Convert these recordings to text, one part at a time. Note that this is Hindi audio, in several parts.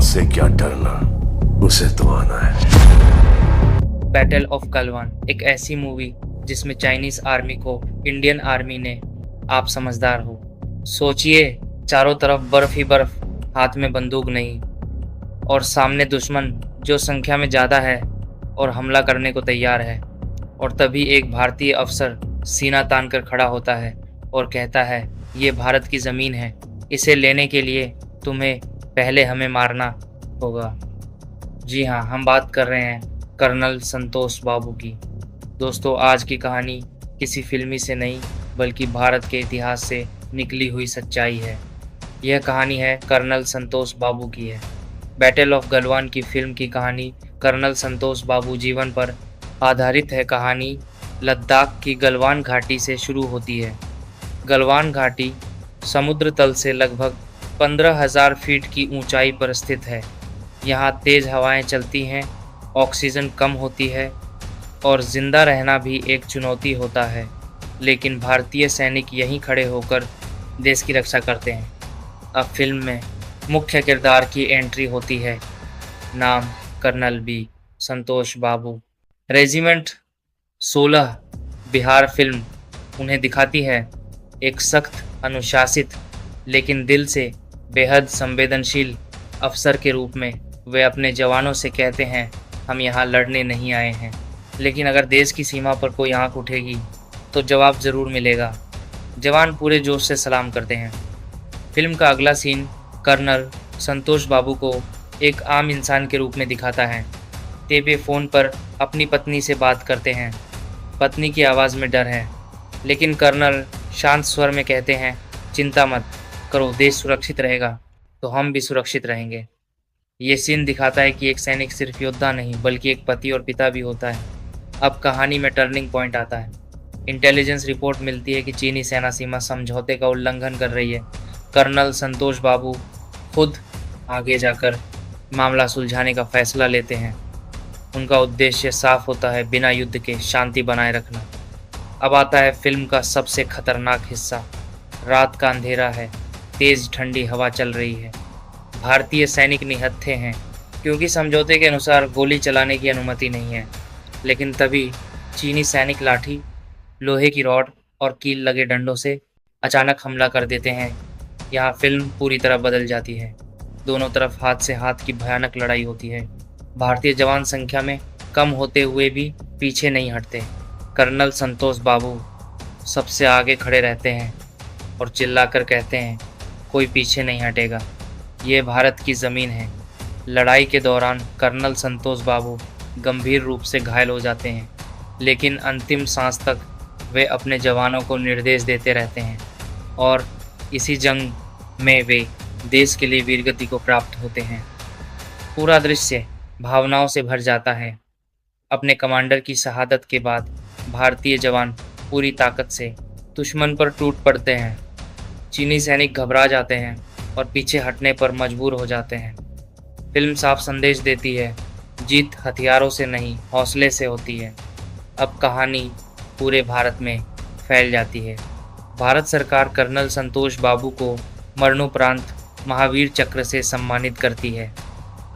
मौत से क्या डरना, उसे तो आना है। बैटल ऑफ गलवान एक ऐसी मूवी जिसमें चाइनीज आर्मी को इंडियन आर्मी ने आप समझदार हो। सोचिए, चारों तरफ बर्फ ही बर्फ, हाथ में बंदूक नहीं, और सामने दुश्मन जो संख्या में ज़्यादा है और हमला करने को तैयार है। और तभी एक भारतीय अफसर सीना तान कर खड़ा होता है और कहता है, ये भारत की ज़मीन है, इसे लेने के लिए तुम्हें पहले हमें मारना होगा। जी हाँ, हम बात कर रहे हैं कर्नल संतोष बाबू की। दोस्तों, आज की कहानी किसी फिल्मी से नहीं बल्कि भारत के इतिहास से निकली हुई सच्चाई है। यह कहानी है कर्नल संतोष बाबू की है। बैटल ऑफ गलवान की फिल्म की कहानी कर्नल संतोष बाबू जीवन पर आधारित है। कहानी लद्दाख की गलवान घाटी से शुरू होती है। गलवान घाटी समुद्र तल से लगभग 15,000 फीट की ऊंचाई पर स्थित है। यहाँ तेज़ हवाएं चलती हैं, ऑक्सीजन कम होती है और जिंदा रहना भी एक चुनौती होता है। लेकिन भारतीय सैनिक यहीं खड़े होकर देश की रक्षा करते हैं। अब फिल्म में मुख्य किरदार की एंट्री होती है। नाम कर्नल बी संतोष बाबू। रेजिमेंट 16 बिहार फिल्म उन्हें दिखाती है एक सख्त, अनुशासित लेकिन दिल से बेहद संवेदनशील अफसर के रूप में। वे अपने जवानों से कहते हैं, हम यहाँ लड़ने नहीं आए हैं, लेकिन अगर देश की सीमा पर कोई आंख उठेगी तो जवाब ज़रूर मिलेगा। जवान पूरे जोश से सलाम करते हैं। फिल्म का अगला सीन कर्नल संतोष बाबू को एक आम इंसान के रूप में दिखाता है। वे फ़ोन पर अपनी पत्नी से बात करते हैं। पत्नी की आवाज़ में डर है, लेकिन कर्नल शांत स्वर में कहते हैं, चिंता मत करो, देश सुरक्षित रहेगा तो हम भी सुरक्षित रहेंगे। ये सीन दिखाता है कि एक सैनिक सिर्फ योद्धा नहीं बल्कि एक पति और पिता भी होता है। अब कहानी में टर्निंग पॉइंट आता है। इंटेलिजेंस रिपोर्ट मिलती है कि चीनी सेना सीमा समझौते का उल्लंघन कर रही है। कर्नल संतोष बाबू खुद आगे जाकर मामला सुलझाने का फैसला लेते हैं। उनका उद्देश्य साफ होता है, बिना युद्ध के शांति बनाए रखना। अब आता है फिल्म का सबसे खतरनाक हिस्सा। रात का अंधेरा है, तेज़ ठंडी हवा चल रही है। भारतीय सैनिक निहत्थे हैं क्योंकि समझौते के अनुसार गोली चलाने की अनुमति नहीं है। लेकिन तभी चीनी सैनिक लाठी, लोहे की रॉड और कील लगे डंडों से अचानक हमला कर देते हैं। यहाँ फिल्म पूरी तरह बदल जाती है। दोनों तरफ हाथ से हाथ की भयानक लड़ाई होती है। भारतीय जवान संख्या में कम होते हुए भी पीछे नहीं हटते। कर्नल संतोष बाबू सबसे आगे खड़े रहते हैं और चिल्लाकर कहते हैं, कोई पीछे नहीं हटेगा, ये भारत की ज़मीन है। लड़ाई के दौरान कर्नल संतोष बाबू गंभीर रूप से घायल हो जाते हैं, लेकिन अंतिम सांस तक वे अपने जवानों को निर्देश देते रहते हैं और इसी जंग में वे देश के लिए वीरगति को प्राप्त होते हैं। पूरा दृश्य भावनाओं से भर जाता है। अपने कमांडर की शहादत के बाद भारतीय जवान पूरी ताकत से दुश्मन पर टूट पड़ते हैं। चीनी सैनिक घबरा जाते हैं और पीछे हटने पर मजबूर हो जाते हैं। फिल्म साफ संदेश देती है, जीत हथियारों से नहीं, हौसले से होती है। अब कहानी पूरे भारत में फैल जाती है। भारत सरकार कर्नल संतोष बाबू को मरणोपरांत महावीर चक्र से सम्मानित करती है।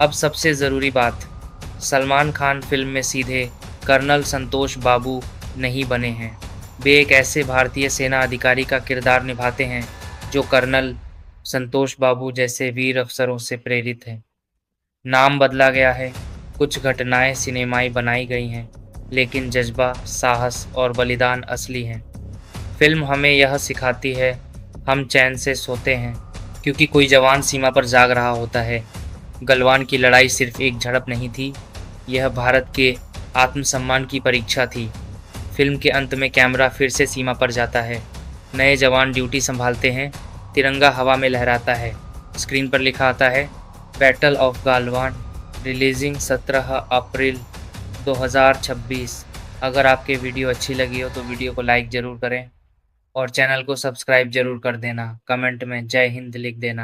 अब सबसे ज़रूरी बात, सलमान खान फिल्म में सीधे कर्नल संतोष बाबू नहीं बने हैं। वे एक ऐसे भारतीय सेना अधिकारी का किरदार निभाते हैं जो कर्नल संतोष बाबू जैसे वीर अफसरों से प्रेरित है। नाम बदला गया है, कुछ घटनाएं सिनेमाई बनाई गई हैं, लेकिन जज्बा, साहस और बलिदान असली हैं। फिल्म हमें यह सिखाती है, हम चैन से सोते हैं क्योंकि कोई जवान सीमा पर जाग रहा होता है। गलवान की लड़ाई सिर्फ एक झड़प नहीं थी, यह भारत के आत्मसम्मान की परीक्षा थी। फिल्म के अंत में कैमरा फिर से सीमा पर जाता है। नए जवान ड्यूटी संभालते हैं, तिरंगा हवा में लहराता है। स्क्रीन पर लिखा आता है, बैटल ऑफ गलवान, रिलीजिंग 17 अप्रैल 2026। अगर आपके वीडियो अच्छी लगी हो तो वीडियो को लाइक ज़रूर करें और चैनल को सब्सक्राइब ज़रूर कर देना। कमेंट में जय हिंद लिख देना।